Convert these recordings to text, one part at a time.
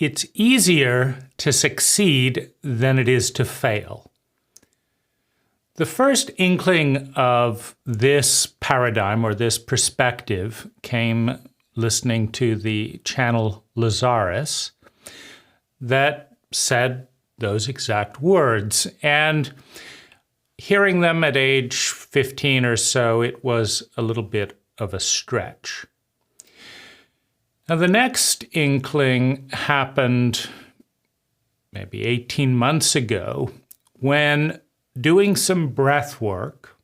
it's easier to succeed than it is to fail. The first inkling of this paradigm or this perspective came listening to the channel Lazarus that said those exact words. And hearing them at age 15 or so, it was a little bit of a stretch. Now, the next inkling happened maybe 18 months ago when doing some breath work,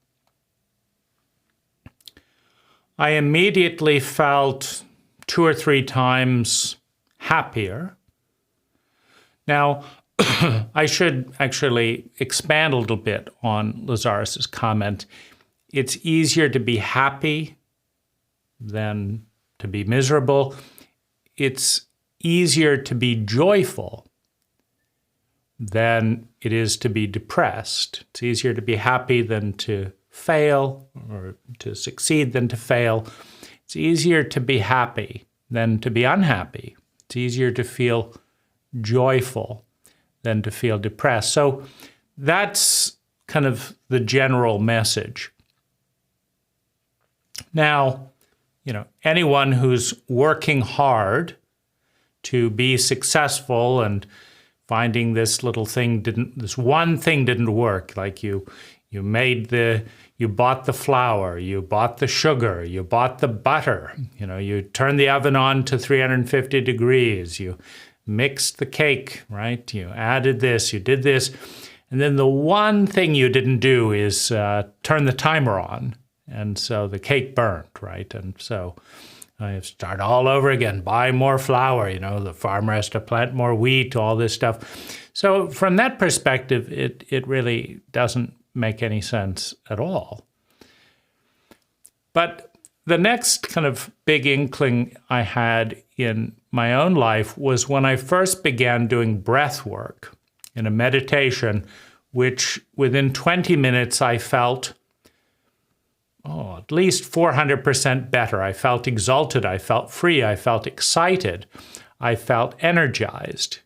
I immediately felt 2 or 3 times happier. Now, I should actually expand a little bit on Lazarus's comment. It's easier to be happy than to be miserable. It's easier to be joyful than it is to be depressed. It's easier to be happy than to fail, or to succeed than to fail. It's easier to be happy than to be unhappy. It's easier to feel joyful than to feel depressed. So that's kind of the general message. Now, anyone who's working hard to be successful and finding this one thing didn't work, like you bought the flour, you bought the sugar, you bought the butter, you turned the oven on to 350 degrees, you mixed the cake, right? You added this, you did this, and then the one thing you didn't do is turn the timer on, and so the cake burnt, right? And so I start all over again, buy more flour, the farmer has to plant more wheat, all this stuff. So from that perspective, it really doesn't make any sense at all. But the next kind of big inkling I had in my own life was when I first began doing breath work in a meditation, which within 20 minutes I felt at least 400% better. I felt exalted, I felt free, I felt excited, I felt energized.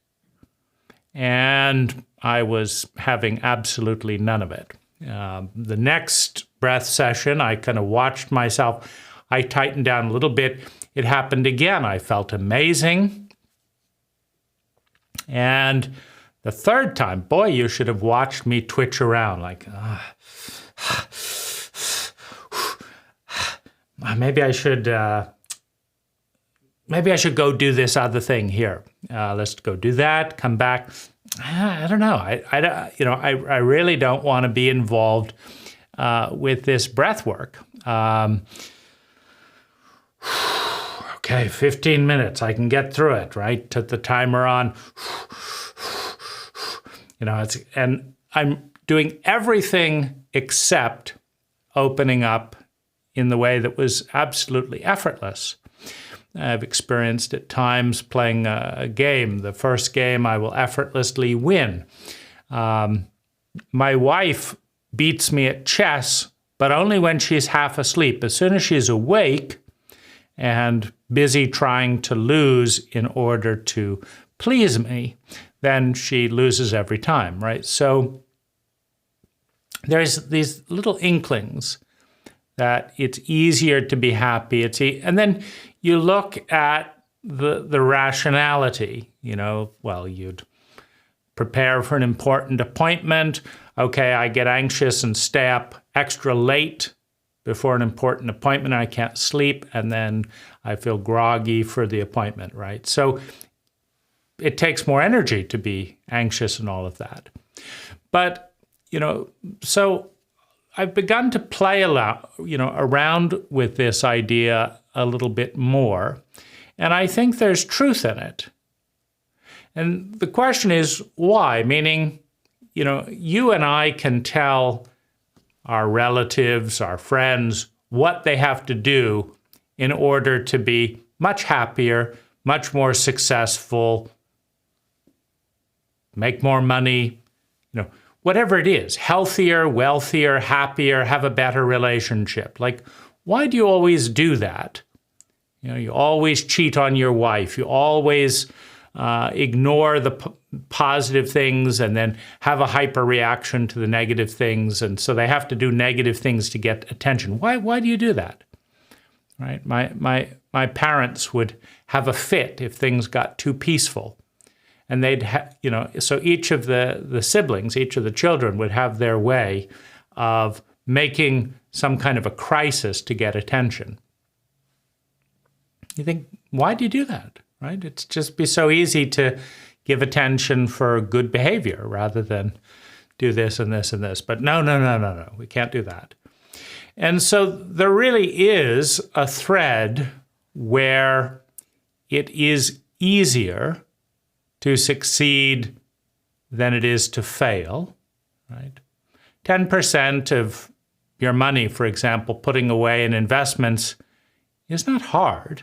And I was having absolutely none of it. The next breath session, I kind of watched myself. I tightened down a little bit. It happened again. I felt amazing. And the third time, boy, you should have watched me twitch around like, maybe I should go do this other thing here. Let's go do that, come back. I don't know. I really don't want to be involved with this breath work. Okay, 15 minutes. I can get through it, right? Took the timer on. And I'm doing everything except opening up in the way that was absolutely effortless. I've experienced at times playing a game. The first game I will effortlessly win. My wife beats me at chess, but only when she's half asleep. As soon as she's awake and busy trying to lose in order to please me, then she loses every time, right? So there's these little inklings that it's easier to be happy. And then you look at the rationality, you'd prepare for an important appointment. Okay, I get anxious and stay up extra late before an important appointment. I can't sleep, and then I feel groggy for the appointment, right? So it takes more energy to be anxious and all of that. But, so I've begun to play around with this idea a little bit more, and I think there's truth in it. And the question is, why? Meaning, you and I can tell our relatives, our friends, what they have to do in order to be much happier, much more successful, make more money, whatever it is, healthier, wealthier, happier, have a better relationship. Like, why do you always do that? You always cheat on your wife. You always ignore the positive things and then have a hyper reaction to the negative things. And so they have to do negative things to get attention. Why do you do that? Right? My parents would have a fit if things got too peaceful. And they'd so each of the siblings, each of the children would have their way of making some kind of a crisis to get attention. You think, why do you do that? Right? It's just be so easy to give attention for good behavior rather than do this and this and this. But no, we can't do that. And so there really is a thread where it is easier to succeed than it is to fail, right? 10% of your money, for example, putting away in investments is not hard.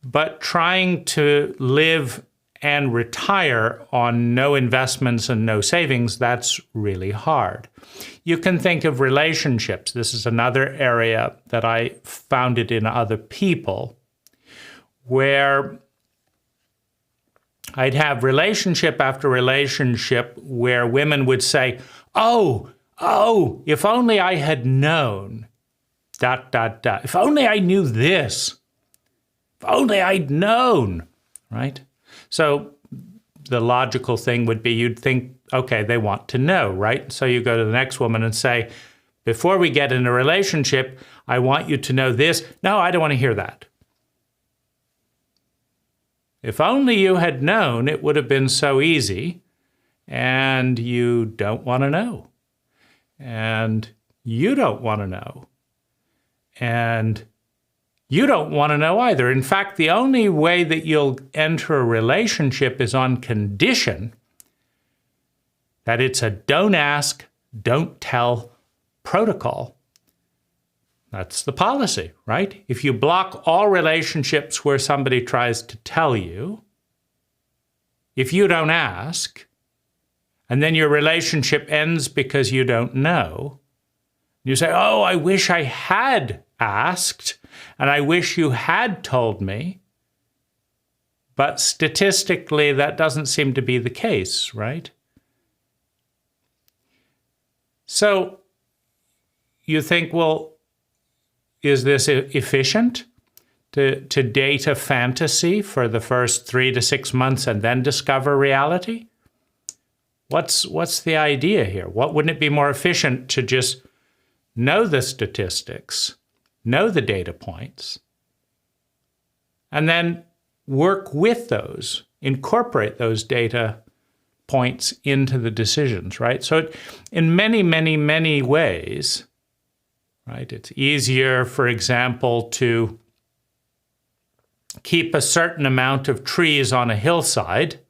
But trying to live and retire on no investments and no savings, that's really hard. You can think of relationships. This is another area that I found it in other people, where I'd have relationship after relationship where women would say, oh, if only I had known, ... If only I knew this. If only I'd known, right? So the logical thing would be you'd think, okay, they want to know, right? So you go to the next woman and say, before we get in a relationship, I want you to know this. No, I don't want to hear that. If only you had known, it would have been so easy, and you don't want to know. And you don't want to know. And you don't want to know either. In fact, the only way that you'll enter a relationship is on condition that it's a don't ask, don't tell protocol. That's the policy, right? If you block all relationships where somebody tries to tell you, if you don't ask, and then your relationship ends because you don't know, you say, oh, I wish I had asked, and I wish you had told me. But statistically, that doesn't seem to be the case, right? So you think, well, is this efficient to date a fantasy for the first 3 to 6 months and then discover reality? What's the idea here? Wouldn't it be more efficient to just know the statistics, know the data points, and then work with those, incorporate those data points into the decisions, right? So in many, many, many ways, right, it's easier, for example, to keep a certain amount of trees on a hillside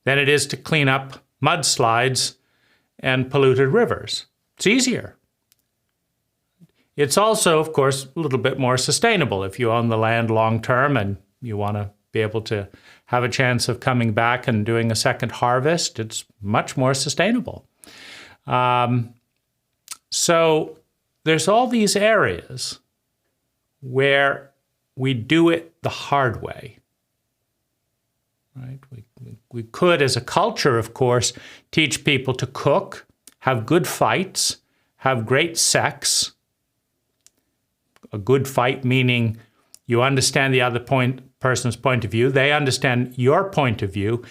than it is to clean up mudslides and polluted rivers. It's easier. It's also, of course, a little bit more sustainable. If you own the land long term and you want to be able to have a chance of coming back and doing a second harvest, it's much more sustainable. So there's all these areas where we do it the hard way. Right? We could, as a culture, of course, teach people to cook, have good fights, have great sex. A good fight meaning you understand the other person's point of view, they understand your point of view,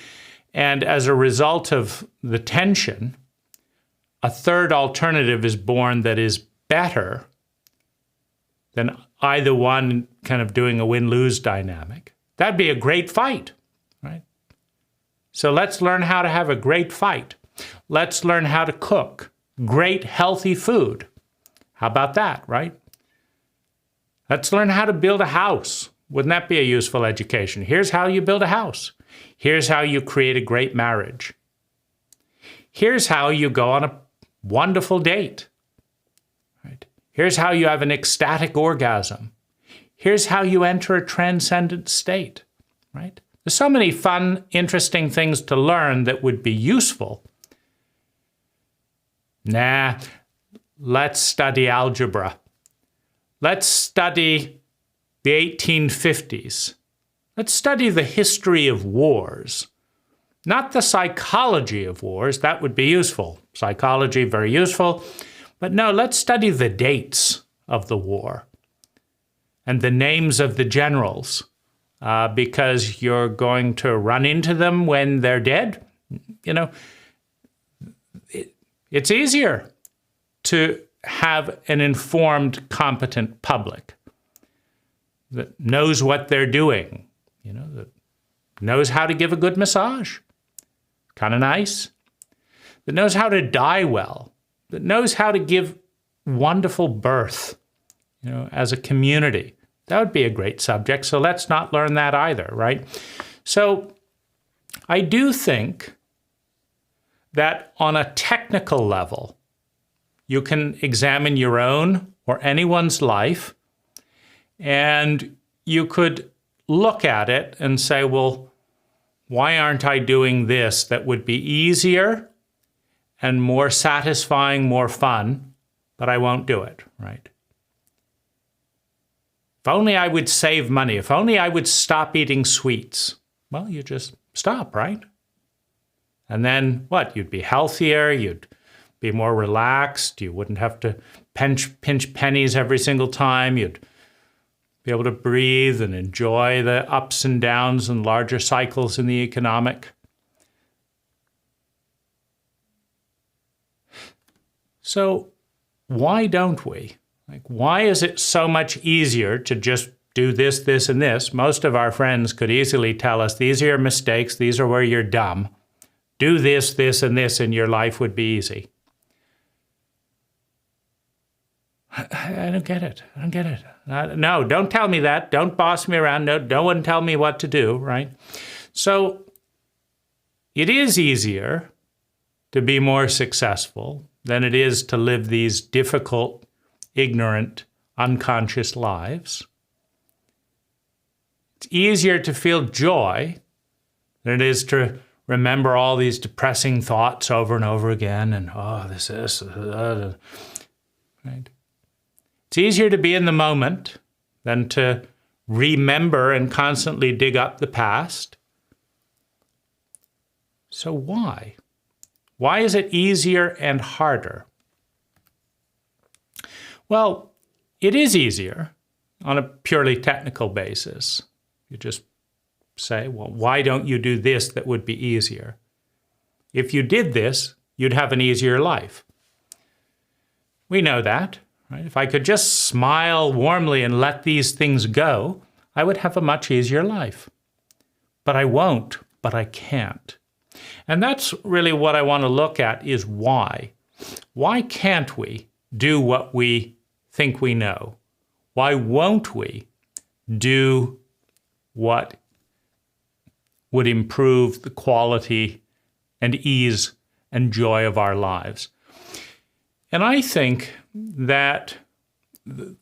and as a result of the tension, a third alternative is born that is better than either one kind of doing a win-lose dynamic. That'd be a great fight, right? So let's learn how to have a great fight. Let's learn how to cook great, healthy food. How about that, right? Let's learn how to build a house. Wouldn't that be a useful education? Here's how you build a house. Here's how you create a great marriage. Here's how you go on a wonderful date. Right? Here's how you have an ecstatic orgasm. Here's how you enter a transcendent state. Right? There's so many fun, interesting things to learn that would be useful. Nah, let's study algebra. Let's study the 1850s. Let's study the history of wars, not the psychology of wars. That would be useful. Psychology, very useful. But no, let's study the dates of the war and the names of the generals, because you're going to run into them when they're dead. You know, it's easier to have an informed, competent public that knows what they're doing, you know, that knows how to give a good massage, kind of nice, that knows how to die well, that knows how to give wonderful birth, you know, as a community. That would be a great subject. So let's not learn that either, right? So I do think that on a technical level, you can examine your own or anyone's life, and you could look at it and say, well, why aren't I doing this that would be easier and more satisfying, more fun, but I won't do it, right? If only I would save money, if only I would stop eating sweets. Well, you just stop, right? And then what? You'd be healthier, you'd be more relaxed, you wouldn't have to pinch pennies every single time, you'd be able to breathe and enjoy the ups and downs and larger cycles in the economic. So why don't we? Like, why is it so much easier to just do this, this, and this? Most of our friends could easily tell us, these are your mistakes, these are where you're dumb. Do this, this, and this, and your life would be easy. I don't get it. I don't get it. No, don't tell me that. Don't boss me around. No one tell me what to do, right? So it is easier to be more successful than it is to live these difficult, ignorant, unconscious lives. It's easier to feel joy than it is to remember all these depressing thoughts over and over again and, oh, this is, right? It's easier to be in the moment than to remember and constantly dig up the past. So why? Why is it easier and harder? Well, it is easier on a purely technical basis. You just say, well, why don't you do this that would be easier? If you did this, you'd have an easier life. We know that. Right? If I could just smile warmly and let these things go, I would have a much easier life. But I won't, but I can't. And that's really what I want to look at is why. Why can't we do what we think we know? Why won't we do what would improve the quality and ease and joy of our lives? And I think that the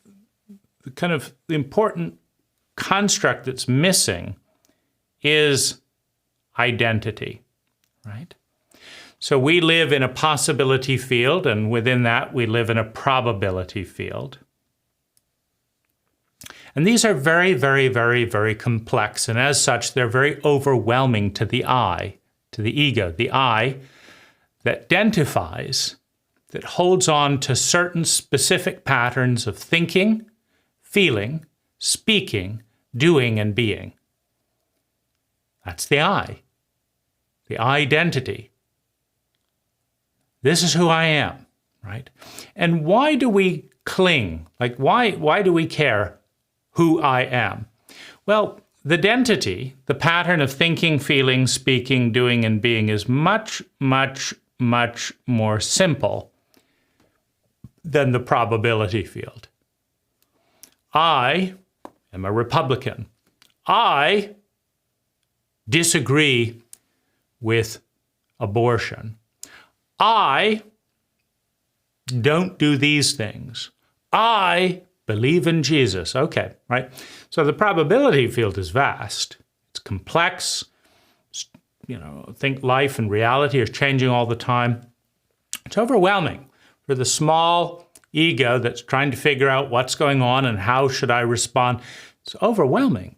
kind of the important construct that's missing is identity, right? So we live in a possibility field, and within that we live in a probability field. And these are very, very, very, very complex, and as such, they're very overwhelming to the I, to the ego, the I that identifies, that holds on to certain specific patterns of thinking, feeling, speaking, doing, and being. That's the the identity. This is who I am, right? And why do we cling? Like, why do we care who I am? Well, the identity, the pattern of thinking, feeling, speaking, doing, and being is much, much, much more simple than the probability field. I am a Republican. I disagree with abortion. I don't do these things. I believe in Jesus. Okay, right? So the probability field is vast. It's complex. You know, I think life and reality are changing all the time. It's overwhelming for the small ego that's trying to figure out what's going on and how should I respond. It's overwhelming.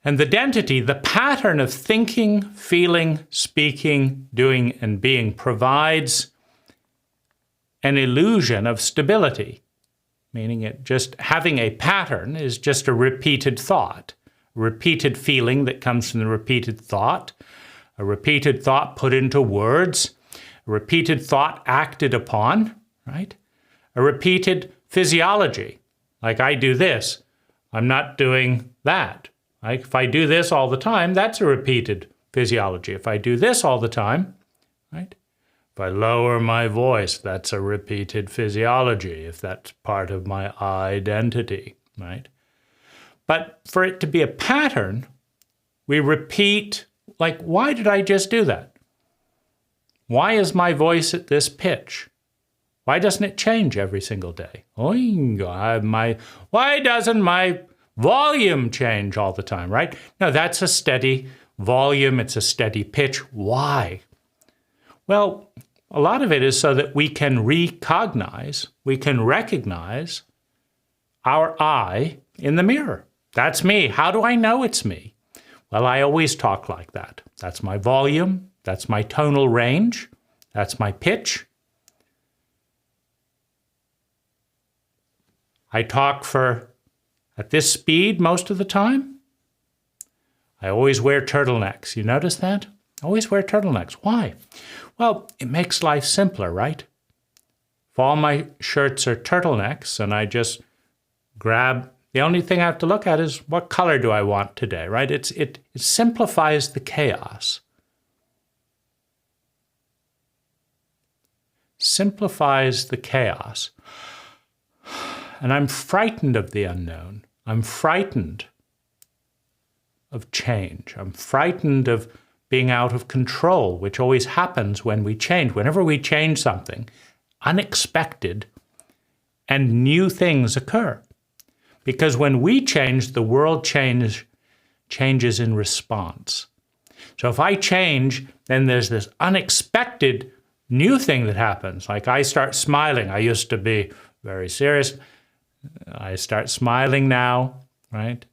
And the identity, the pattern of thinking, feeling, speaking, doing, and being provides an illusion of stability, meaning it just having a pattern is just a repeated thought, a repeated feeling that comes from the repeated thought, a repeated thought put into words, a repeated thought acted upon, right? A repeated physiology, like I do this, I'm not doing that. Like if I do this all the time, that's a repeated physiology. If I do this all the time, right? If I lower my voice, that's a repeated physiology, if that's part of my identity, right? But for it to be a pattern, we repeat, like, why did I just do that? Why is my voice at this pitch? Why doesn't it change every single day? Why doesn't my volume change all the time, right? No, that's a steady volume. It's a steady pitch. Why? Well, a lot of it is so that we can recognize our I in the mirror. That's me. How do I know it's me? Well, I always talk like that. That's my volume. That's my tonal range. That's my pitch. I talk at this speed most of the time. I always wear turtlenecks. You notice that? I always wear turtlenecks. Why? Well, it makes life simpler, right? If all my shirts are turtlenecks and I just grab, the only thing I have to look at is what color do I want today, right? It simplifies the chaos. Simplifies the chaos. And I'm frightened of the unknown. I'm frightened of change. I'm frightened of being out of control, which always happens when we change. Whenever we change something, unexpected and new things occur. Because when we change, the world changes in response. So if I change, then there's this unexpected new thing that happens. Like I start smiling. I used to be very serious. I start smiling now, right?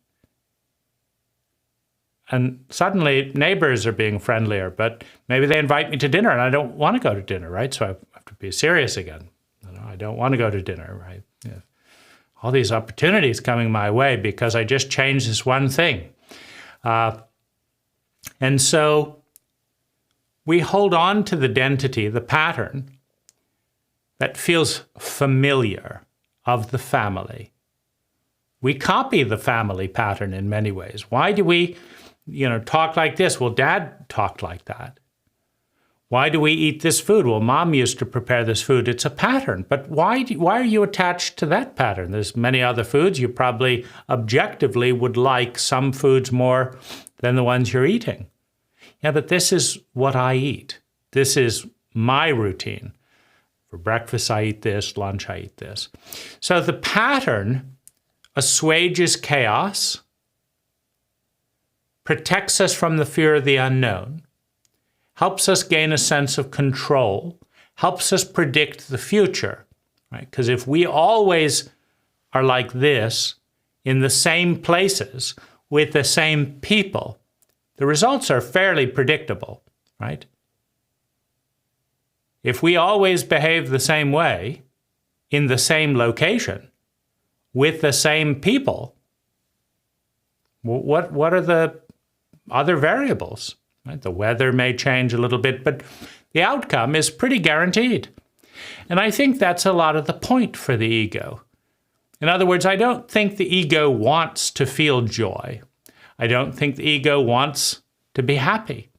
And suddenly neighbors are being friendlier, but maybe they invite me to dinner and I don't want to go to dinner, right? So I have to be serious again. I don't want to go to dinner, right? Yeah. All these opportunities coming my way because I just changed this one thing. And so we hold on to the identity, the pattern that feels familiar of the family. We copy the family pattern in many ways. Why do we, talk like this? Well, Dad talked like that. Why do we eat this food? Well, Mom used to prepare this food. It's a pattern. But why are you attached to that pattern? There's many other foods. You probably objectively would like some foods more than the ones you're eating. Yeah, but this is what I eat. This is my routine. For breakfast, I eat this. Lunch, I eat this. So the pattern assuages chaos, protects us from the fear of the unknown, helps us gain a sense of control, helps us predict the future, right? Because if we always are like this in the same places with the same people, the results are fairly predictable, right? If we always behave the same way in the same location with the same people, what are the other variables? Right? The weather may change a little bit, but the outcome is pretty guaranteed. And I think that's a lot of the point for the ego. In other words, I don't think the ego wants to feel joy. I don't think the ego wants to be happy.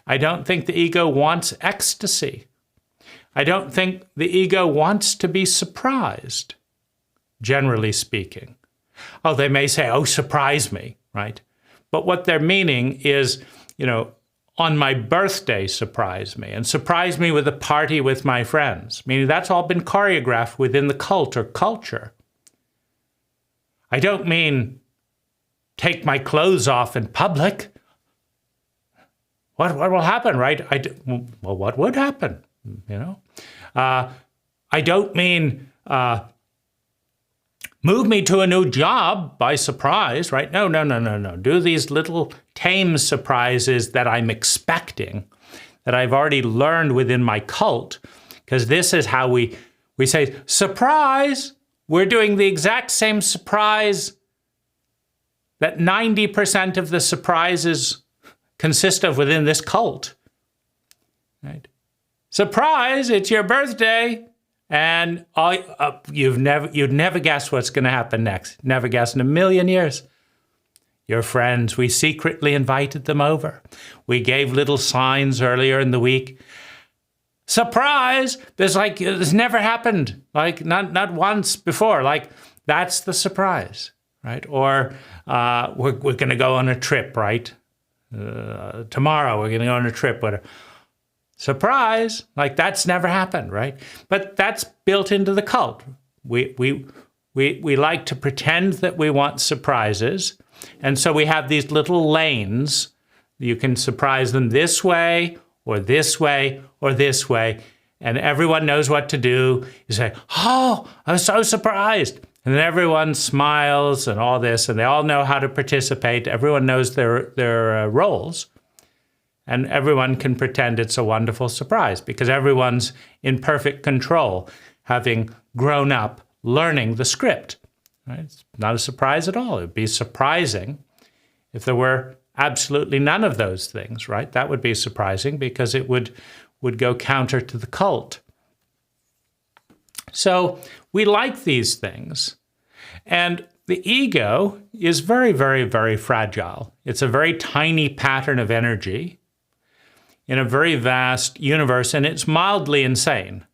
I don't think the ego wants ecstasy. I don't think the ego wants to be surprised, generally speaking. Oh, they may say, oh, surprise me, right? But what they're meaning is, on my birthday, surprise me, and surprise me with a party with my friends, meaning that's all been choreographed within the cult or culture. I don't mean take my clothes off in public. What will happen, right? Well, what would happen, I don't mean move me to a new job by surprise, right? No, no, no, no, no. Do these little tame surprises that I'm expecting, that I've already learned within my cult, because this is how we say, surprise! We're doing the exact same surprise that 90% of the surprises consist of within this cult, right? Surprise, it's your birthday. And you'd never guess what's going to happen next. Never guess in a million years. Your friends, we secretly invited them over. We gave little signs earlier in the week. Surprise! This never happened. Like not once before. Like that's the surprise, right? Or we're going to go on a trip, right? Tomorrow we're going to go on a trip. Whatever. Surprise! Like that's never happened, right? But that's built into the cult. We like to pretend that we want surprises, and so we have these little lanes. You can surprise them this way, or this way, or this way, and everyone knows what to do. You say, "Oh, I'm so surprised," and then everyone smiles and all this, and they all know how to participate. Everyone knows their roles. And everyone can pretend it's a wonderful surprise because everyone's in perfect control, having grown up learning the script. Right? It's not a surprise at all. It would be surprising if there were absolutely none of those things, right? That would be surprising because it would go counter to the cult. So we like these things. And the ego is very, very, very fragile. It's a very tiny pattern of energy in a very vast universe, and it's mildly insane.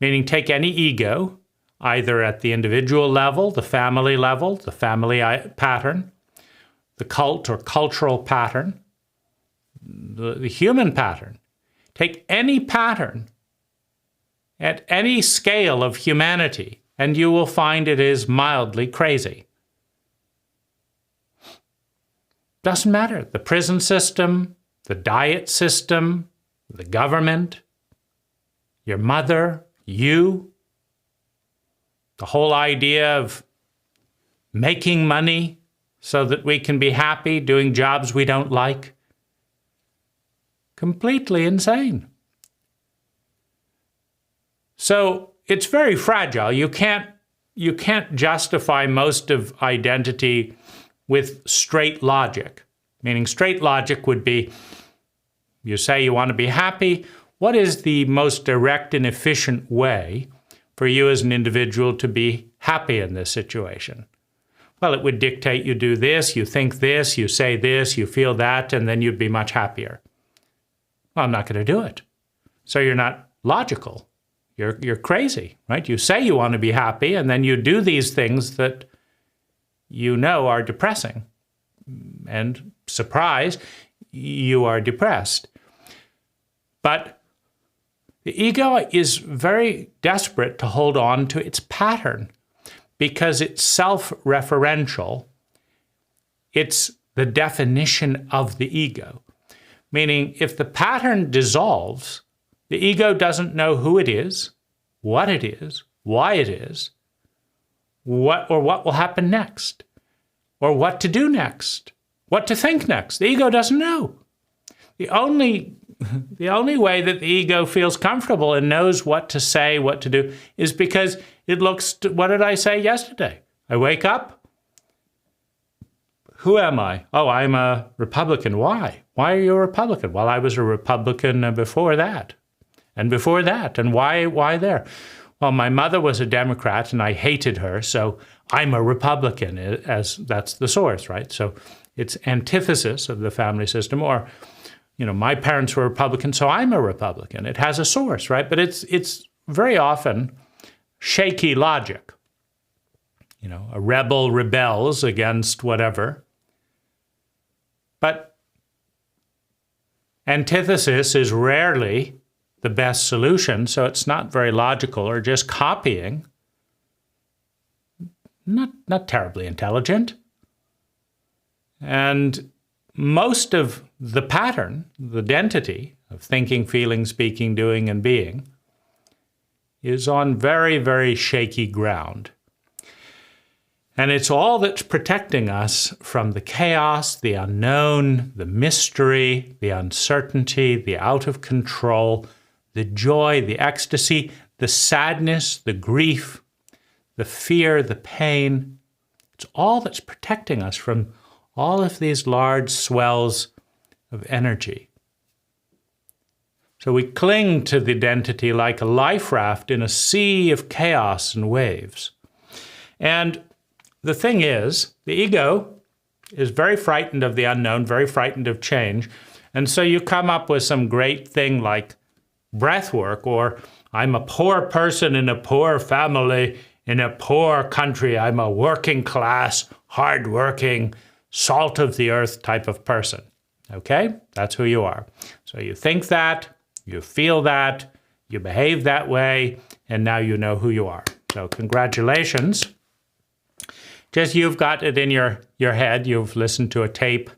Meaning take any ego, either at the individual level, the family pattern, the cult or cultural pattern, the human pattern. Take any pattern at any scale of humanity, and you will find it is mildly crazy. Doesn't matter. The prison system, the diet system, the government, your mother, you, the whole idea of making money so that we can be happy doing jobs we don't like. Completely insane. So it's very fragile. You can't justify most of identity with straight logic. Meaning straight logic would be, you say you want to be happy. What is the most direct and efficient way for you as an individual to be happy in this situation? Well, it would dictate you do this, you think this, you say this, you feel that, and then you'd be much happier. Well, I'm not going to do it. So you're not logical. You're crazy, right? You say you want to be happy, and then you do these things that you know are depressing. And surprise, you are depressed. But the ego is very desperate to hold on to its pattern because it's self-referential. It's the definition of the ego. Meaning, if the pattern dissolves, the ego doesn't know who it is, what it is, why it is, what will happen next, or what to do next, what to think next. The ego doesn't know. The only way that the ego feels comfortable and knows what to say, what to do, is because it looks to, what did I say yesterday? I wake up. Who am I? Oh, I'm a Republican. Why? Why are you a Republican? Well, I was a Republican before that. And before that. And why there? Well, my mother was a Democrat and I hated her, so I'm a Republican, as that's the source, right? So it's antithesis of the family system. Or, my parents were Republican, so I'm a Republican. It has a source, right? But it's very often shaky logic. A rebel rebels against whatever. But antithesis is rarely the best solution, so it's not very logical, or just copying. Not terribly intelligent. And most of the pattern, the identity of thinking, feeling, speaking, doing, and being is on very, very shaky ground. And it's all that's protecting us from the chaos, the unknown, the mystery, the uncertainty, the out of control, the joy, the ecstasy, the sadness, the grief, the fear, the pain. It's all that's protecting us from all of these large swells of energy. So we cling to the identity like a life raft in a sea of chaos and waves. And the thing is, the ego is very frightened of the unknown, very frightened of change. And so you come up with some great thing like breath work, or I'm a poor person in a poor family, in a poor country. I'm a working class, hardworking, salt of the earth type of person. Okay? That's who you are. So you think that, you feel that, you behave that way, and now you know who you are. So congratulations. Just you've got it in your head. You've listened to a tape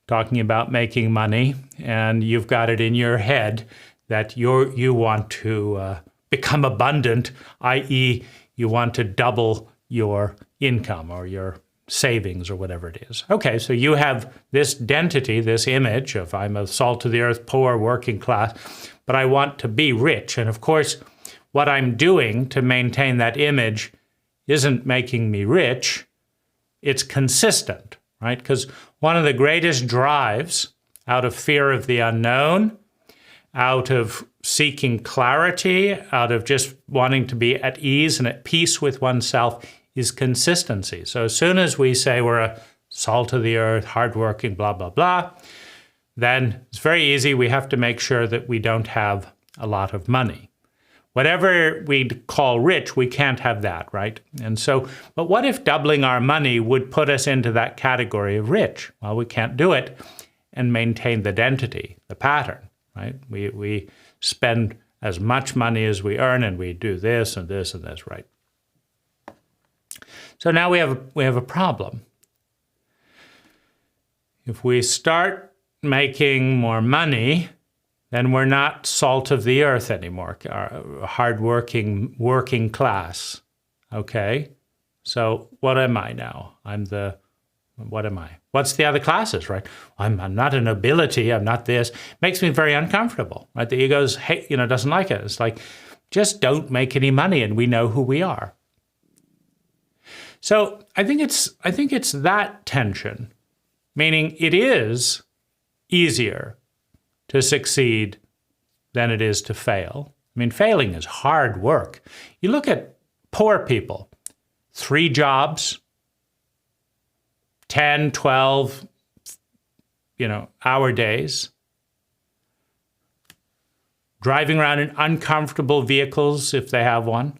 talking about making money, and you've got it in your head that you want to become abundant, i.e., you want to double your income or your savings or whatever it is. Okay, so you have this identity, this image of I'm a salt of the earth, poor, working class, but I want to be rich. And of course, what I'm doing to maintain that image isn't making me rich, it's consistent, right? Because one of the greatest drives out of fear of the unknown, out of seeking clarity, out of just wanting to be at ease and at peace with oneself is consistency. So as soon as we say we're a salt of the earth, hardworking, blah, blah, blah, then it's very easy. We have to make sure that we don't have a lot of money. Whatever we call rich, we can't have that, right? And so, but what if doubling our money would put us into that category of rich? Well, we can't do it and maintain the identity, the pattern, right? We spend as much money as we earn, and we do this and this and this, right? So now we have a problem. If we start making more money, then we're not salt of the earth anymore, hardworking, working class, okay? So what am I now? What am I? What's the other classes, right? I'm not a nobility, I'm not this. Makes me very uncomfortable, right? The ego's, doesn't like it. It's like, just don't make any money and we know who we are. So I think it's that tension, meaning it is easier to succeed than it is to fail. I mean, failing is hard work. You look at poor people, 3 jobs, 10, 12, hour days, driving around in uncomfortable vehicles if they have one,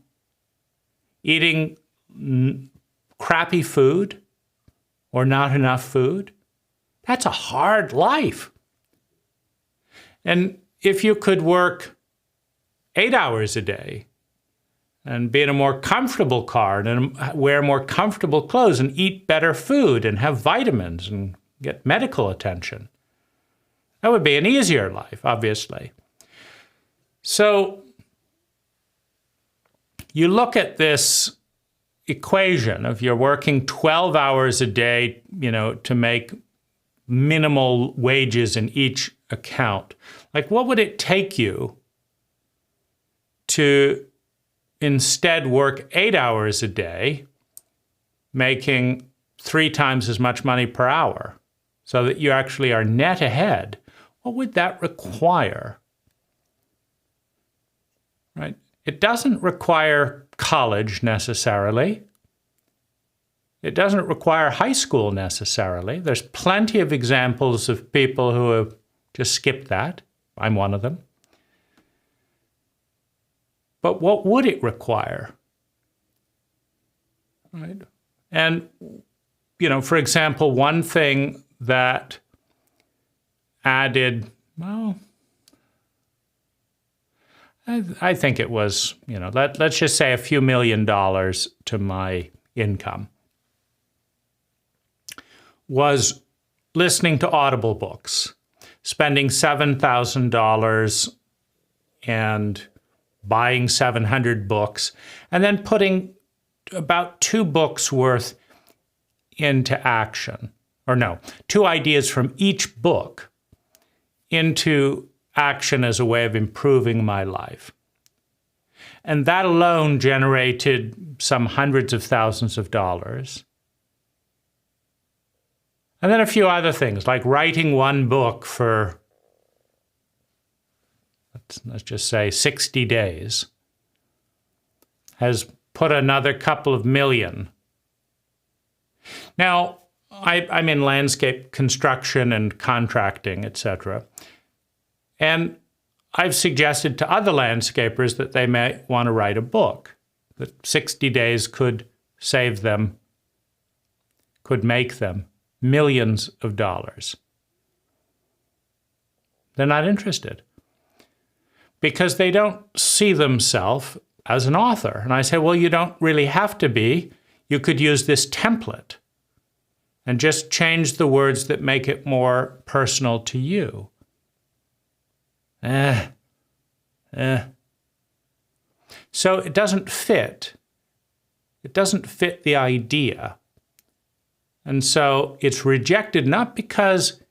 eating crappy food or not enough food. That's a hard life. And if you could work 8 hours a day and be in a more comfortable car and wear more comfortable clothes and eat better food and have vitamins and get medical attention, that would be an easier life, obviously. So you look at this equation of you're working 12 hours a day, to make minimal wages in each account. Like, what would it take you to instead work 8 hours a day, making 3 times as much money per hour, so that you actually are net ahead? What would that require? Right? It doesn't require college necessarily. It doesn't require high school necessarily. There's plenty of examples of people who have just skipped that. I'm one of them. But what would it require? Right? And, for example, one thing that added, I think it was, let's just say a few $1 million to my income, was listening to Audible books, spending $7,000 and buying 700 books, and then putting about 2 books worth into action. Or no, 2 ideas from each book into action as a way of improving my life. And that alone generated some hundreds of thousands of dollars. And then a few other things, like writing 1 book for, let's just say 60 days, has put another couple of million. Now, I'm in landscape construction and contracting, etc. And I've suggested to other landscapers that they may want to write a book, that 60 days could save them, could make them millions of dollars. They're not interested because they don't see themselves as an author. And I say, well, you don't really have to be. You could use this template and just change the words that make it more personal to you. So it doesn't fit. It doesn't fit the idea. And so it's rejected not because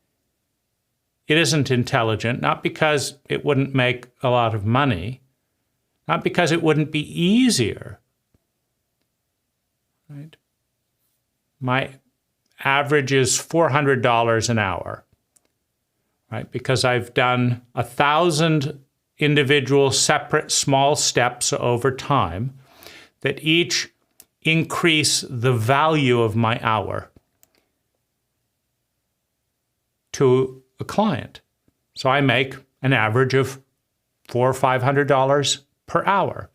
it isn't intelligent, not because it wouldn't make a lot of money, not because it wouldn't be easier. Right? My average is $400 an hour, right? Because I've done 1,000 individual, separate, small steps over time that each increase the value of my hour to a client. So I make an average of $400 or $500 per hour.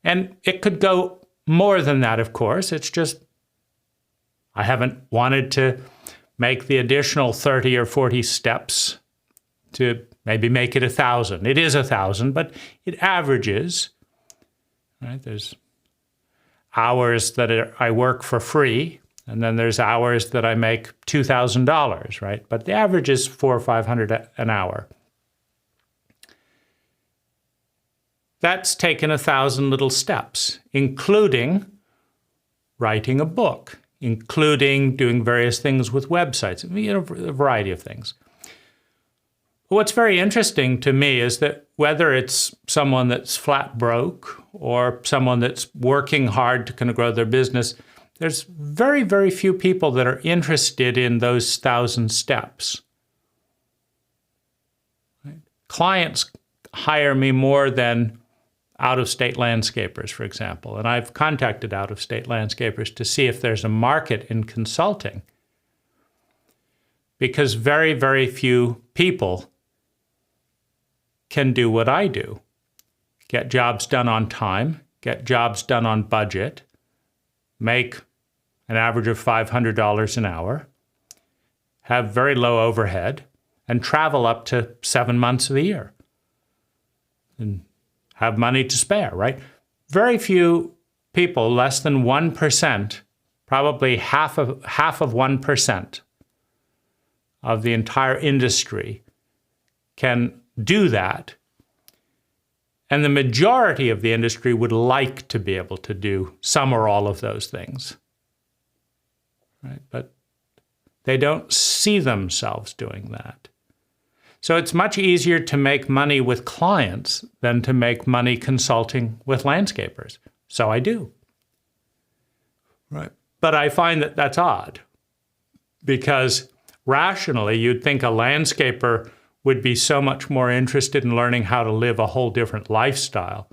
And it could go more than that, of course. It's just I haven't wanted to make the additional 30 or 40 steps to maybe make it 1,000. It is 1,000, but it averages. Right? There's hours that I work for free, and then there's hours that I make $2,000, right? But the average is $400 or $500 an hour. That's taken 1,000 little steps, including writing a book, including doing various things with websites, a variety of things. What's very interesting to me is that whether it's someone that's flat broke or someone that's working hard to kind of grow their business, there's very, very few people that are interested in those 1,000 steps. Right? Clients hire me more than out-of-state landscapers, for example. And I've contacted out-of-state landscapers to see if there's a market in consulting. Because very, very few people can do what I do. Get jobs done on time, get jobs done on budget, make an average of $500 an hour, have very low overhead, and travel up to 7 months of the year. And have money to spare, right? Very few people, less than 1%, probably half of 1% of the entire industry can do that. And the majority of the industry would like to be able to do some or all of those things, right? But they don't see themselves doing that. So it's much easier to make money with clients than to make money consulting with landscapers. So I do. Right. But I find that that's odd because rationally you'd think a landscaper would be so much more interested in learning how to live a whole different lifestyle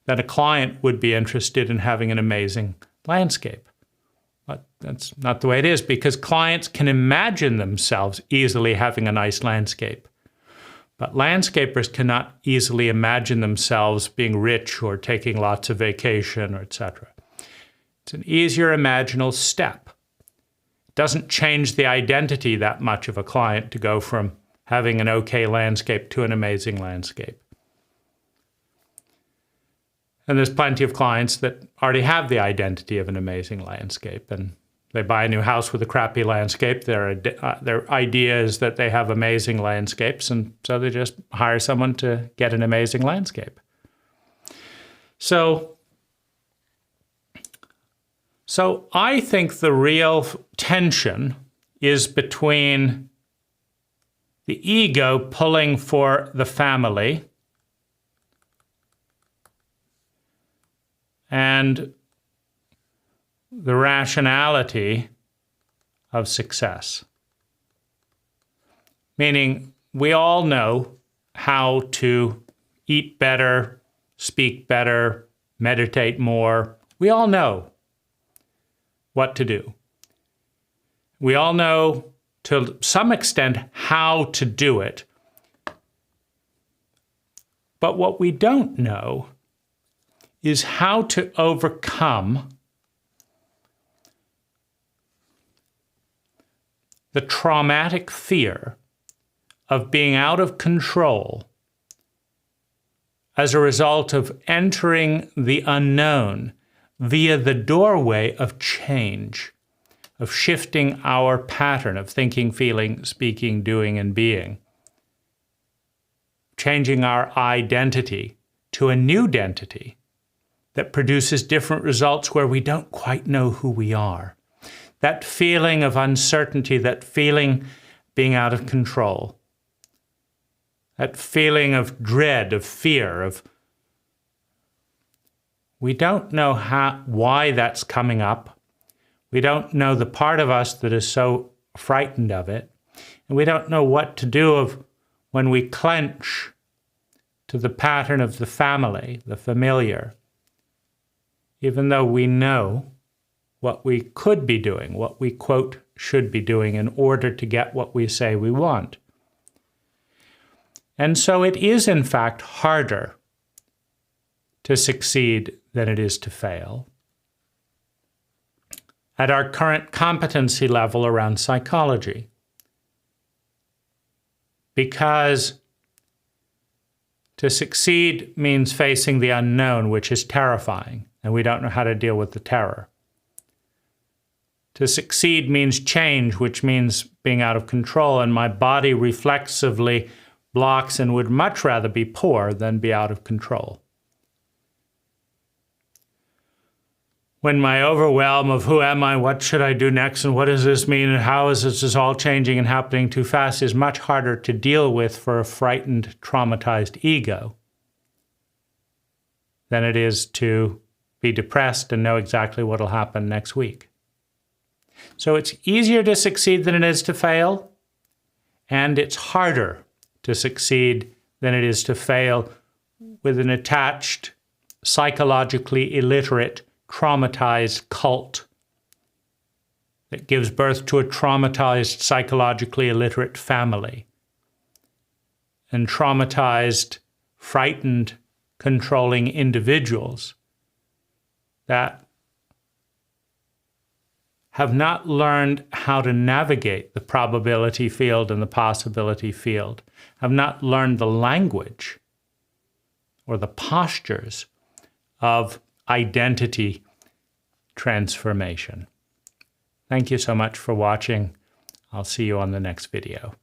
than a client would be interested in having an amazing landscape. But that's not the way it is because clients can imagine themselves easily having a nice landscape. But landscapers cannot easily imagine themselves being rich or taking lots of vacation, or etc. It's an easier imaginal step. It doesn't change the identity that much of a client to go from having an okay landscape to an amazing landscape. And there's plenty of clients that already have the identity of an amazing landscape, and they buy a new house with a crappy landscape. Their idea is that they have amazing landscapes, and so they just hire someone to get an amazing landscape. So So I think the real tension is between the ego pulling for the family and the rationality of success. Meaning, we all know how to eat better, speak better, meditate more. We all know what to do. We all know, to some extent, how to do it. But what we don't know is how to overcome the traumatic fear of being out of control as a result of entering the unknown via the doorway of change, of shifting our pattern of thinking, feeling, speaking, doing, and being, changing our identity to a new identity that produces different results where we don't quite know who we are. That feeling of uncertainty, that feeling being out of control, that feeling of dread, of fear, of we don't know why that's coming up. We don't know the part of us that is so frightened of it. And we don't know what to do when we clench to the pattern of the family, the familiar, even though we know what we could be doing, what we, quote, should be doing in order to get what we say we want. And so it is, in fact, harder to succeed than it is to fail. At our current competency level around psychology. Because to succeed means facing the unknown, which is terrifying, and we don't know how to deal with the terror. To succeed means change, which means being out of control, and my body reflexively blocks and would much rather be poor than be out of control. When my overwhelm of who am I, what should I do next, and what does this mean, and how is this all changing and happening too fast is much harder to deal with for a frightened, traumatized ego than it is to be depressed and know exactly what will happen next week. So it's easier to succeed than it is to fail, and it's harder to succeed than it is to fail with an attached, psychologically illiterate, traumatized cult that gives birth to a traumatized, psychologically illiterate family and traumatized, frightened, controlling individuals that have not learned how to navigate the probability field and the possibility field, have not learned the language or the postures of identity transformation. Thank you so much for watching. I'll see you on the next video.